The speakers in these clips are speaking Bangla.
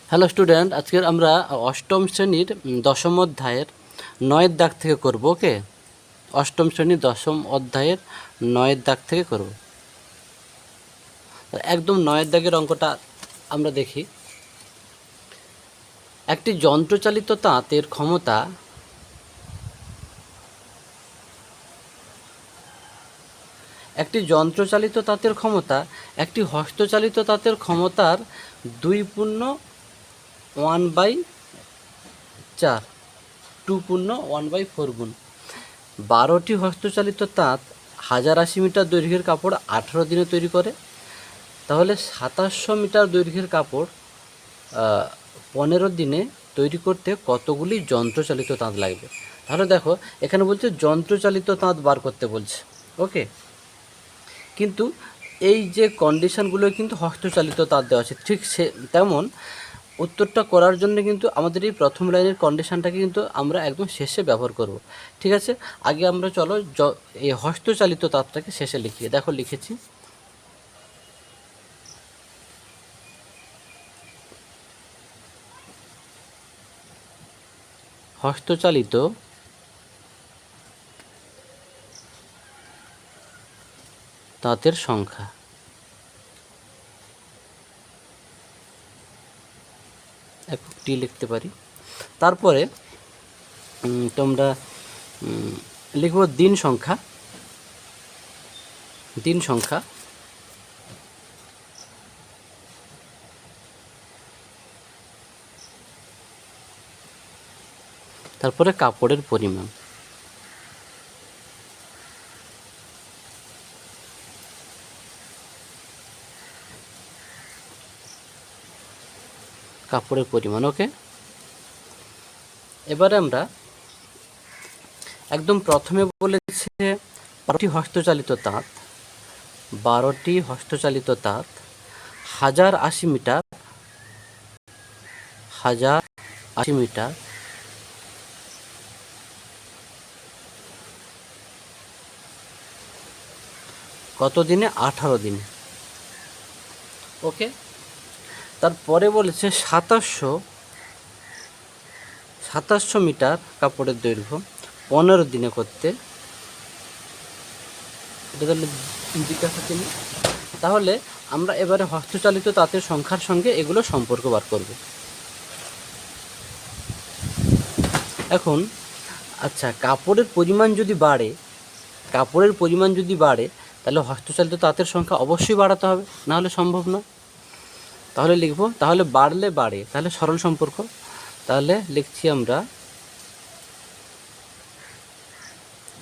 হ্যালো স্টুডেন্ট, আজকের আমরা অষ্টম শ্রেণীর দশম অধ্যায়ের 9 দাগ থেকে করব। ওকে, অষ্টম শ্রেণীর দশম অধ্যায়ের 9 দাগ থেকে করব। একদম 9 দাগের অঙ্কটা আমরা দেখি। একটি যন্ত্রচালিত তাঁতের ক্ষমতা একটি হস্তচালিত তাঁতের ক্ষমতার 2/1/4 2/1/4 গুণ। 12টি হস্তচালিত তাঁত 1080 মিটার দৈর্ঘ্যের কাপড় 18 দিনে তৈরি করে। তাহলে 2700 মিটার দৈর্ঘ্যের কাপড় 15 দিনে তৈরি করতে কতগুলি যন্ত্রচালিত তাঁত লাগবে? তাহলে দেখো, এখানে বলছে যন্ত্রচালিত তাঁত বার করতে বলছে। ওকে, কিন্তু এই যে কন্ডিশনগুলো কিন্তু হস্তচালিত তাঁত দেওয়া আছে, ঠিক সে তেমন উত্তরটা করার জন্য কিন্তু আমাদের এই প্রথম লাইনের কন্ডিশনটাকে কিন্তু আমরা একদম শেষে ব্যবহার করব। ঠিক আছে, আগে আমরা চলো এই হস্তচালিত তাঁতটাকে শেষে লিখিয়ে দেখো। লিখেছি হস্তচালিত তাঁতের সংখ্যা। একটি লিখতে পারি। তারপরে তোমরা লিখব দিন সংখ্যা। তারপরে কাপড়ের পরিমাণ। ওকে, এবারে আমরা একদম প্রথমে বলেছে 12টি হস্তচালিত তাঁত 1080 মিটার কত দিনে? 18 দিনে। ওকে, তারপরে বলেছে 2700 মিটার কাপড়ের দৈর্ঘ্য 15 দিনে করতে। এটা তাহলে জিজ্ঞাসা চিহ্ন। তাহলে আমরা এবারে হস্তচালিত তাঁতের সংখ্যার সঙ্গে এগুলো সম্পর্ক বার করব। এখন আচ্ছা, কাপড়ের পরিমাণ যদি বাড়ে তাহলে হস্তচালিত তাঁতের সংখ্যা অবশ্যই বাড়াতে হবে, না হলে সম্ভব না। তাহলে লিখব, তাহলে বাড়লে বাড়ে, তাহলে সরল সম্পর্ক। তাহলে লিখছি আমরা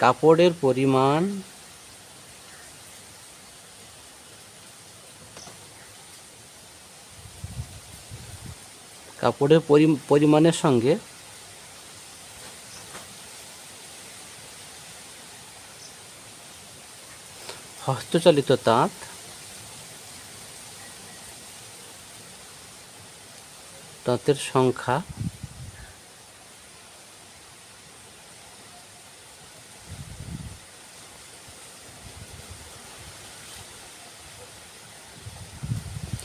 কাপড়ের পরিমাণের সঙ্গে হস্তচালিত তাঁতের সংখ্যা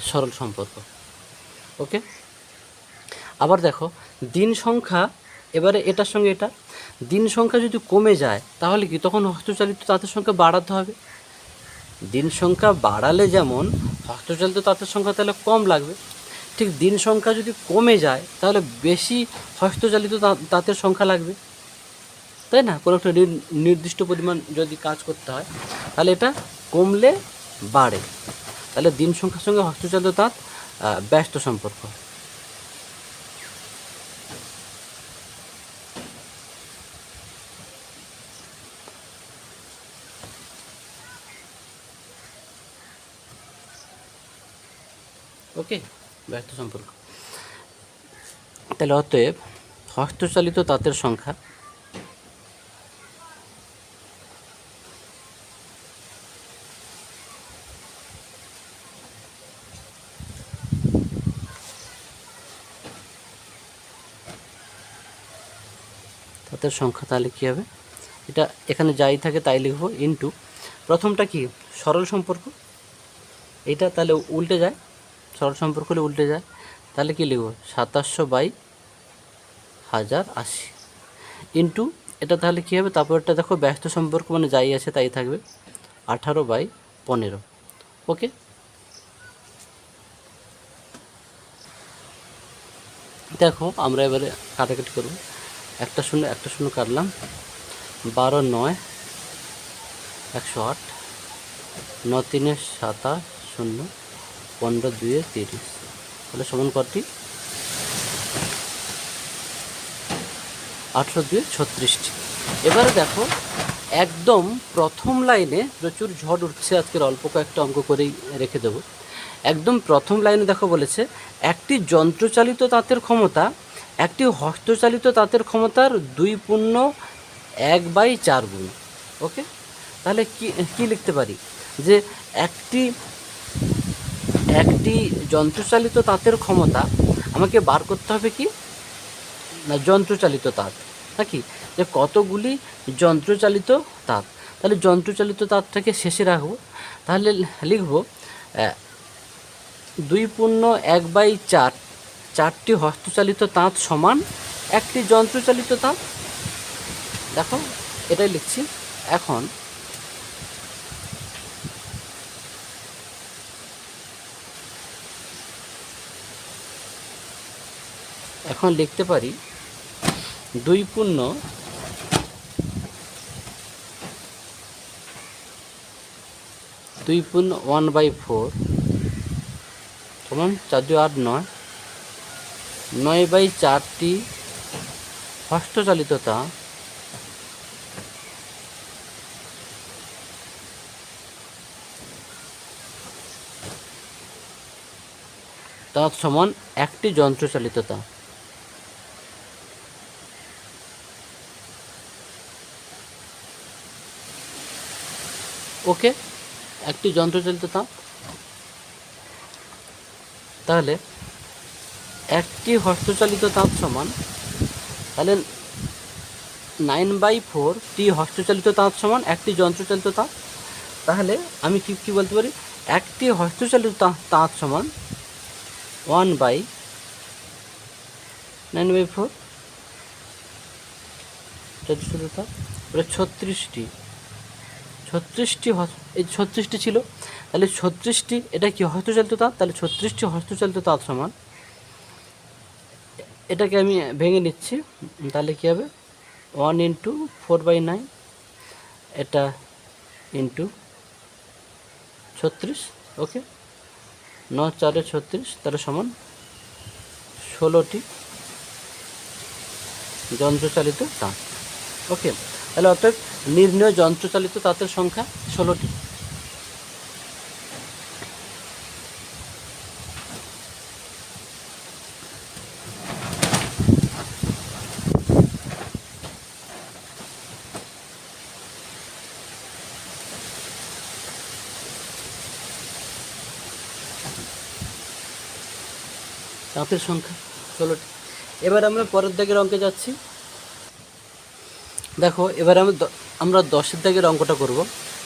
সরল সম্পর্ক। ওকে, আবার দেখো দিন সংখ্যা। এবারে এটার সঙ্গে এটা দিন সংখ্যা যদি কমে যায় তাহলে কি তখন হস্তচালিত তাঁতের সংখ্যা বাড়াতে হবে। দিন সংখ্যা বাড়ালে যেমন হস্তচালিত তাঁতের সংখ্যা তাহলে কম লাগবে, ঠিক দিন সংখ্যা যদি কমে যায় তাহলে বেশি হস্তচালিত তাঁতের সংখ্যা লাগবে, তাই না? কোনো একটা নির্দিষ্ট পরিমাণ যদি কাজ করতে হয় তাহলে এটা কমলে বাড়ে। তাহলে দিন সংখ্যার সঙ্গে হস্তচালিত তাঁত ব্যস্ত সম্পর্ক। ওকে, ব্যস্ত সম্পর্ক। তাহলে অতএব হস্তচালিত তাঁতের সংখ্যা তাহলে কী হবে? এটা এখানে যাই থাকে তাই লিখব, ইনটু প্রথমটা কি সরল সম্পর্ক, এটা তাহলে উল্টে যায়, সরল সম্পর্ক হলে উল্টে যায়। তাহলে কি লিখব 2700/1080 ইন্টু এটা, তাহলে কী হবে, তারপরটা দেখো ব্যস্ত সম্পর্ক মানে যাই আছে তাই থাকবে 18/15। ওকে, দেখো আমরা এবারে কাটাকাটি করব, একটা শূন্য কাটলাম, 12 9 108, 9 3 27 0, 15 2 30, তাহলে সমান কটি 18 2 36টি। এবারে দেখো একদম প্রথম লাইনে প্রচুর ঝড় উঠছে, আজকের অল্প কয়েকটা অঙ্ক করেই রেখে দেবো। একদম প্রথম লাইনে দেখো বলেছে একটি যন্ত্রচালিত তাঁতের ক্ষমতা একটি হস্তচালিত তাঁতের ক্ষমতার 2.1/4 গুণ। ওকে, তাহলে কি লিখতে পারি যে একটি যন্ত্রচালিত তাঁতের ক্ষমতা আমাকে বার করতে হবে কি না যন্ত্রচালিত তাঁত, নাকি যে কতগুলি যন্ত্রচালিত তাঁত। তাহলে যন্ত্রচালিত তাঁতটাকে শেষে রাখবো, তাহলে লিখব 2.1/4, 4টি হস্তচালিত তাঁত সমান একটি যন্ত্রচালিত তাঁত। দেখো এটাই লিখছি। এখন লিখতে পারি 2.1/4 সমান 4 2 8 9, 9/4টি হস্তচালিত তাঁত সমান একটি যন্ত্রচালিত তাঁত। ওকে, একটি যন্ত্রচালিত তাঁত, তাহলে একটি হস্তচালিত তাঁত সমান, তাহলে 9/4টি হস্তচালিত তাঁত সমান একটি যন্ত্রচালিত তাঁত। তাহলে আমি কি বলতে পারি, একটি হস্তচালিত তাঁত সমান 1/9/4 যন্ত্রচালিত তাঁত। 36টি এই 36টি ছিল, তাহলে 36টি এটা কি হস্তচালিত তাঁত, তাহলে 36টি হস্তচালিত তাঁত সমান, এটাকে আমি ভেঙে নিচ্ছি, তাহলে কী হবে 1 × 4/9, এটা ইন্টু 36। ওকে, 9 4 36, তাহলে সমান 16টি যন্ত্রচালিত তাঁত। ওকে, তাহলে অর্থাৎ নির্ণয় যন্ত্রচালিত তাঁতের সংখ্যা 16টি। তাঁতের সংখ্যা 16টি। এবার আমরা পরের দাগের অঙ্কে যাচ্ছি। দেখো এবার আমরা 10 দাগের অঙ্কটা করব।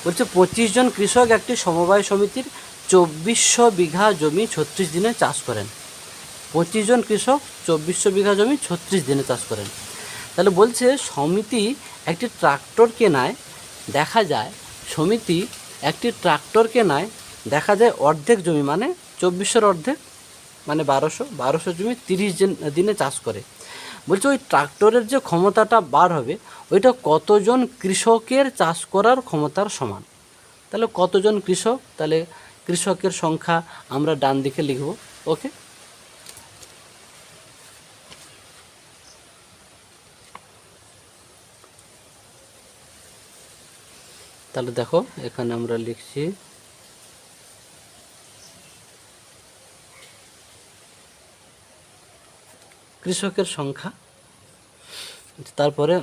বলছে 25 জন কৃষক একটি সমবায় সমিতির 2400 বিঘা জমি 36 দিনে চাষ করেন। 25 জন কৃষক 2400 বিঘা জমি 36 দিনে চাষ করেন। তাহলে বলছে সমিতি একটি ট্রাক্টর কেনায় দেখা যায় অর্ধেক জমি, মানে 2400-র অর্ধেক মানে 1200 জমি 30 দিনে চাষ করে। বলছে ওই ট্রাক্টরের যে ক্ষমতাটা বার হবে ওইটা কতজন কৃষকের চাষ করার ক্ষমতার সমান। তাহলে কতজন কৃষক, তাহলে কৃষকের সংখ্যা আমরা ডান দিকে লিখব। ওকে, তাহলে দেখো এখানে আমরা লিখছি কৃষকের সংখ্যা, তারপরে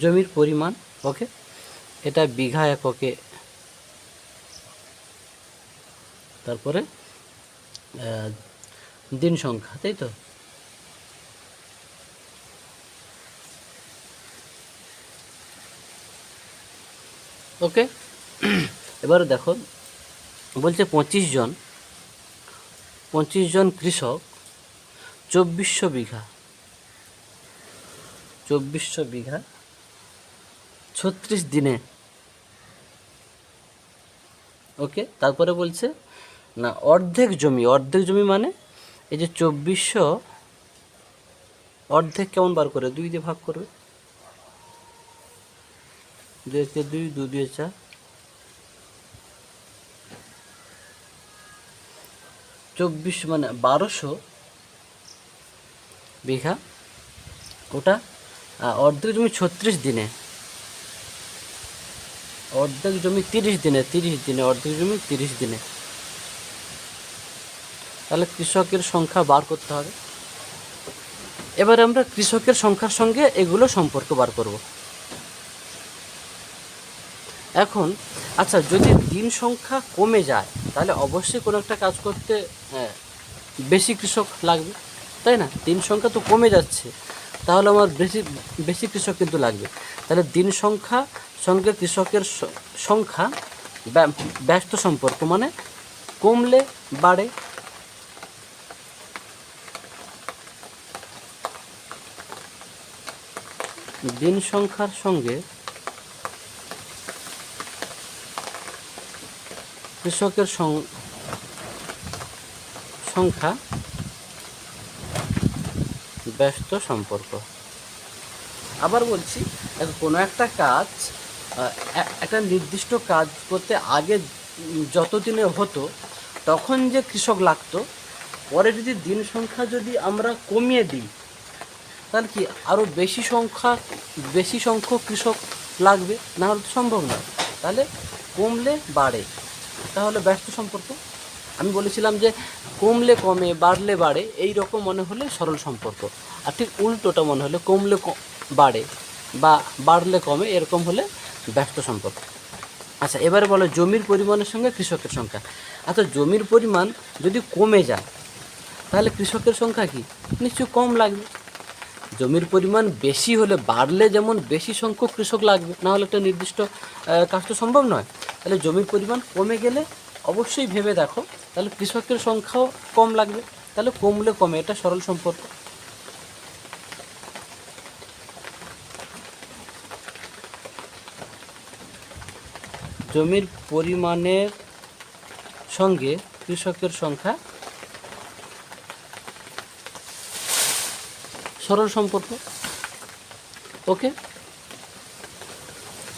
জমির পরিমাণ। ওকে, এটা বিঘা এককে, তারপরে দিন সংখ্যা, তাই তো। ওকে, এবারে দেখো বলছে 25 জন কৃষক 2400 বিঘা 36 দিনে। ওকে, তারপরে বলছে না অর্ধেক জমি মানে এই যে 2400 অর্ধেক কেমন বার করে 2 দিয়ে ভাগ করবে, 2 × 2 2 2 4, 24 মানে 1200 বিঘা, ওটা অর্ধেক জমি 36 দিনে, অর্ধেক জমি 30 দিনে, অর্ধেক জমি 30 দিনে। তাহলে কৃষকের সংখ্যা বার করতে হবে। এবারে আমরা কৃষকের সংখ্যার সঙ্গে এগুলো সম্পর্ক বার করব। এখন আচ্ছা, যদি দিন সংখ্যা কমে যায় তাহলে অবশ্যই কোনো একটা কাজ করতে বেশি কৃষক লাগবে, তাই না? দিন সংখ্যা তো কমে যাচ্ছে, তাহলে আমার বেশি কৃষক কিন্তু লাগবে। তাহলে দিন সংখ্যা সঙ্গে কৃষকের সংখ্যা ব্যস্ত সম্পর্ক, মানে কমলে বাড়ে। দিন সংখ্যার সঙ্গে কৃষকের সংখ্যা ব্যস্ত সম্পর্ক। আবার বলছি, কোনো একটা কাজ, একটা নির্দিষ্ট কাজ করতে আগে যত দিনে হতো তখন যে কৃষক লাগতো, পরে যদি দিন সংখ্যা যদি আমরা কমিয়ে দিই তাহলে কি আরও বেশি সংখ্যক কৃষক লাগবে, না হলে তো সম্ভব নয়। তাহলে কমলে বাড়ে, তাহলে ব্যস্ত সম্পর্ক। আমি বলেছিলাম যে কমলে কমে বাড়লে বাড়ে, এই রকম মনে হলে সরল সম্পর্ক, আর ঠিক উল্টোটা মনে হলে কমলে বাড়ে বা বাড়লে কমে, এরকম হলে ব্যস্ত সম্পর্ক। আচ্ছা, এবারে বলো জমির পরিমাণের সঙ্গে কৃষকের সংখ্যা। আচ্ছা, জমির পরিমাণ যদি কমে যায় তাহলে কৃষকের সংখ্যা কি নিশ্চয়ই কম লাগবে। জমির পরিমাণ বেশি হলে বাড়লে যেমন বেশি সংখ্যক কৃষক লাগবে, না হলে একটা নির্দিষ্ট কাজ তো সম্ভব নয়। তাহলে জমির পরিমাণ কমে গেলে অবশ্যই ভেবে দেখো, তাহলে কৃষকের সংখ্যাও কম লাগবে, তাহলে কমলে কমে, এটা সরল সম্পর্ক। জমির পরিমাণের সঙ্গে কৃষকের সংখ্যা সরল সম্পর্ক। ওকে,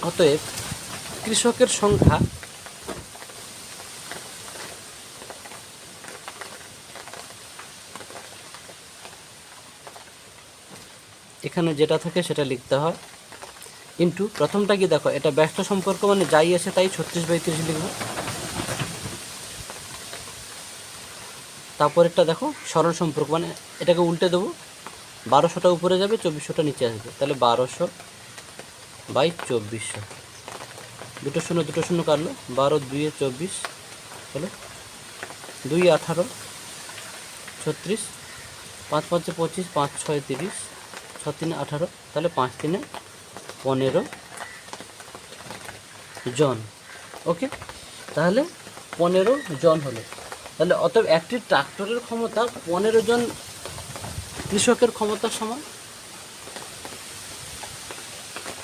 অতএব কৃষকের সংখ্যা এখানে যেটা থাকে সেটা লিখতে হয়, কিন্তু প্রথমটা কি দেখো, এটা ব্যস্ত সম্পর্ক মানে যাই আছে তাই 36/30 লিখব। তারপরেরটা দেখো সরল সম্পর্ক, মানে এটাকে উল্টে দেবো, 1200টা উপরে যাবে, 2400টা নিচে আসবে, তাহলে 1200/2400, দুটো শূন্য কাটলো, 12 2 24 হলো, 2 18 36, 5 5 25, 5 6 30, 6 3 18, তাহলে 5 3 15 জন। ওকে, তাহলে 15 জন হলো। তাহলে অতএব একটি ট্রাক্টরের ক্ষমতা 15 জন কৃষকের ক্ষমতার সমান।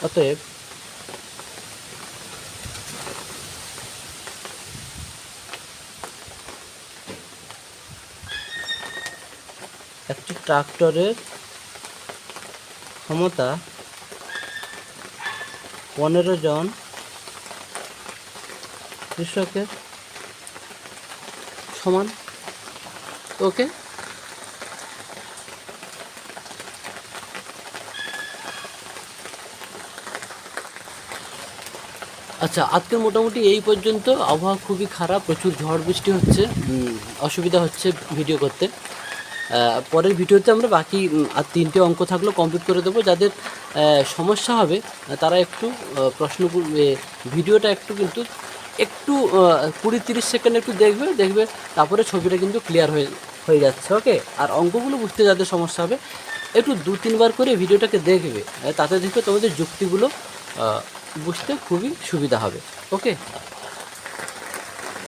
অতএব একটি ট্রাক্টরের ক্ষমতা 15 জন কৃষকের সমান। ওকে, আচ্ছা, আজকের মোটামুটি এই পর্যন্ত। আবহাওয়া খুবই খারাপ, প্রচুর ঝড় বৃষ্টি হচ্ছে, অসুবিধা হচ্ছে ভিডিও করতে। পরের ভিডিওতে আমরা বাকি আর 3টে অঙ্ক থাকলেও কমপ্লিট করে দেবো। যাদের সমস্যা হবে তারা একটু প্রশ্ন ভিডিওটা কিন্তু একটু 20-30 সেকেন্ড একটু দেখবে, তারপরে ছবিটা কিন্তু ক্লিয়ার হয়ে যাচ্ছে। ওকে, আর অঙ্কগুলো বুঝতে যাদের সমস্যা হবে একটু 2-3 বার করে ভিডিওটাকে দেখবে, তাতে দেখবে তোমাদের যুক্তিগুলো বুঝতে খুবই সুবিধা হবে। ওকে।